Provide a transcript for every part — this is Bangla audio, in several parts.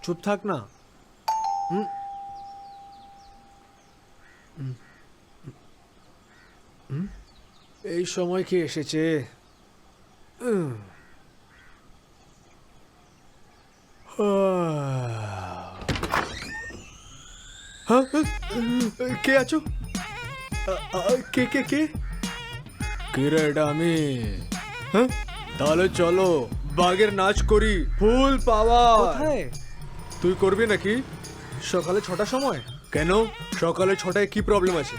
চুপ থাক না। এই সময় কি এসেছে? কে আছো? কে কে কে কে রে? এটা আমি। হ্যাঁ, তাহলে চলো বাঘের নাচ করি, ফুল পাওয়া। কোথায়? তুই করবি নাকি? সকালে 6টার সময়। কেন সকালে 6টায় কি প্রবলেম আছে?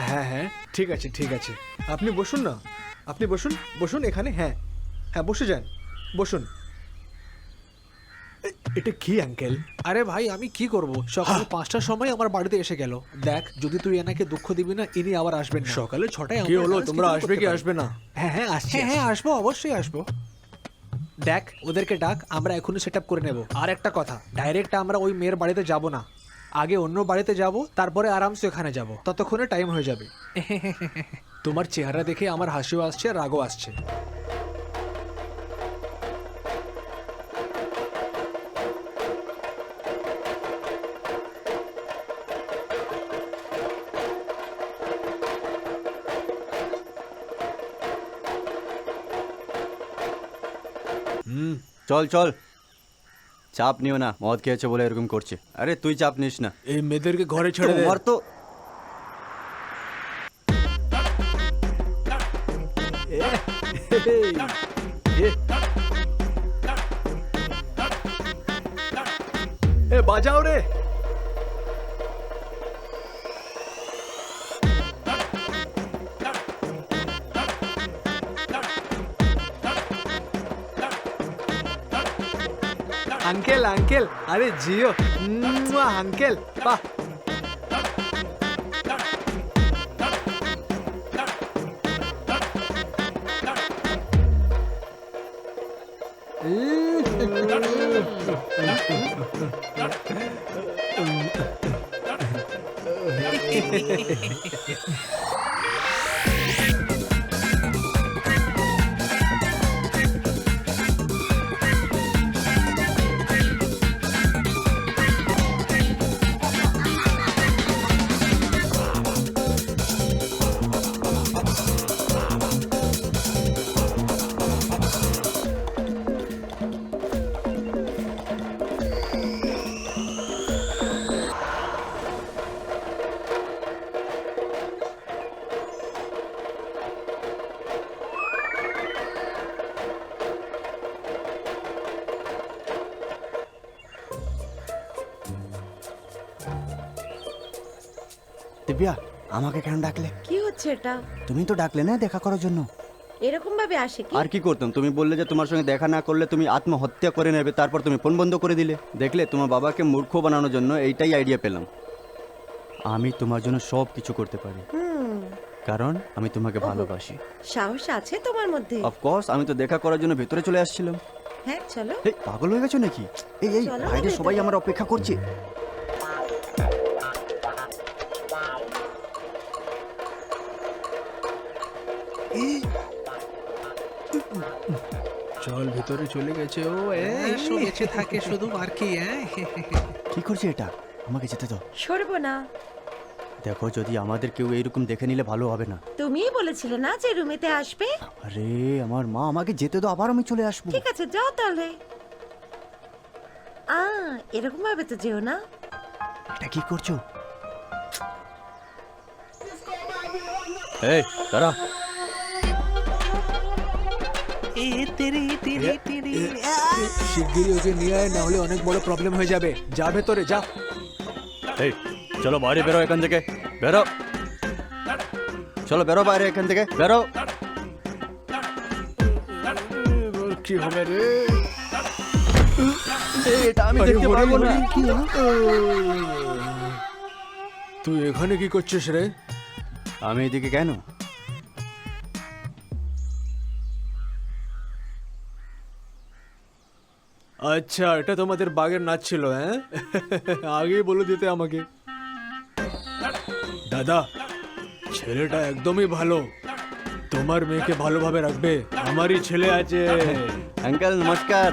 হ্যাঁ হ্যাঁ ঠিক আছে ঠিক আছে, আপনি বসুন না, আপনি বসুন বসুন এখানে। হ্যাঁ হ্যাঁ বসে যান, বসুন। এটা কি আঙ্কেল? আরে ভাই আমি কি করব, সকাল 5টার সময় আমার বাড়িতে এসে গেল। দেখ যদি তুই এনাকে দুঃখ দিবি না, ইনি আবার আসবেন না। সকালে 6টায় কি হলো? তোমরা আসবে কি আসবে না? হ্যাঁ হ্যাঁ আসছি, হ্যাঁ আসবো, অবশ্যই আসবো। দেখ ওদেরকে ডাক, আমরা এখনই সেট আপ করে নেব। আর একটা কথা, ডাইরেক্ট আমরা ওই মেয়ের বাড়িতে যাব না, আগে অন্য বাড়িতে যাব, তারপরে আরামসে ওখানে যাব, ততক্ষণে টাইম হয়ে যাবে। তোমার চেহারা দেখে আমার হাসিও আসছে আর রাগও আসছে। চল চল, চাপ নিও না, মদ খেয়েছে বলে এরকম করছে। আরে তুই চাপ নিস না, এই মেয়েদেরকে ঘরে ছেড়ে দে। তোমার তো এ বাজাও রে। আঙ্কেল আঙ্কেল, আরে জিও আঙ্কেল, বাহ। দিব্যা, আমাকে কেন ডাকলে? কি হচ্ছে এটা? তুমি তো ডাকলে না দেখা করার জন্য। এরকম ভাবে আসে কি? আর কি করতাম? তুমি বললে যে তোমার সঙ্গে দেখা না করলে তুমি আত্মহত্যা করে নেবে, তারপর তুমি ফোন বন্ধ করে দিলে। দেখলে, তোমার বাবাকে মূর্খ বানানোর জন্য এইটাই আইডিয়া পেলাম। আমি তোমার জন্য সব কিছু করতে পারি, কারণ আমি তোমাকে ভালোবাসি। সাহস আছে তোমার মধ্যে? অফকোর্স, আমি তো দেখা করার জন্য ভেতরে চলে আসছিলাম। হ্যাঁ চলো। এই পাগল হয়ে গেছো নাকি? এই এই চলো না বাইরে ভেতরে। সবাই আমার অপেক্ষা করছে। চল ভিতরে চলে গেছে ও। এসো বেঁচে থাকে শুধু, আর কি। কি করছে এটা? আমাকে যেতে দাও। সরবো না। দেখো, যদি আমাদের কেউ এইরকম দেখে নিলে ভালো হবে না। তুমিই বলেছিলে না যে রুমেতে আসবে? আরে আমার মা, আমাকে যেতে দাও, আবার আমি চলে আসবো। ঠিক আছে যাও তাহলে। এরকম ভাবে তো যেও না। এটা কি করছো? এই দাঁড়া। শিগগিরই ওকে নিয়ে আয়, না হলে অনেক বড় প্রবলেম হয়ে যাবে। যা ভেতরে যা। এই চলো বাইরে বেরো, এখান থেকে বেরো। চলো বেরো বাইরে, এখান থেকে বেরো। এবার কি হবে রে? এটা আমি দেখতে পারবো না। কি হলো? তুই এখানে কি করছিস রে? আমি এদিকে কেন? আচ্ছা, এটা তোমাদের বাঘের নাচ ছিল? হ্যাঁ, আগেই বলে দিতে আমাকে। দাদা, ছেলেটা একদমই ভালো, তোমার মেয়েকে ভালোভাবে রাখবে, আমারই ছেলে আছে। আঙ্কেল নমস্কার।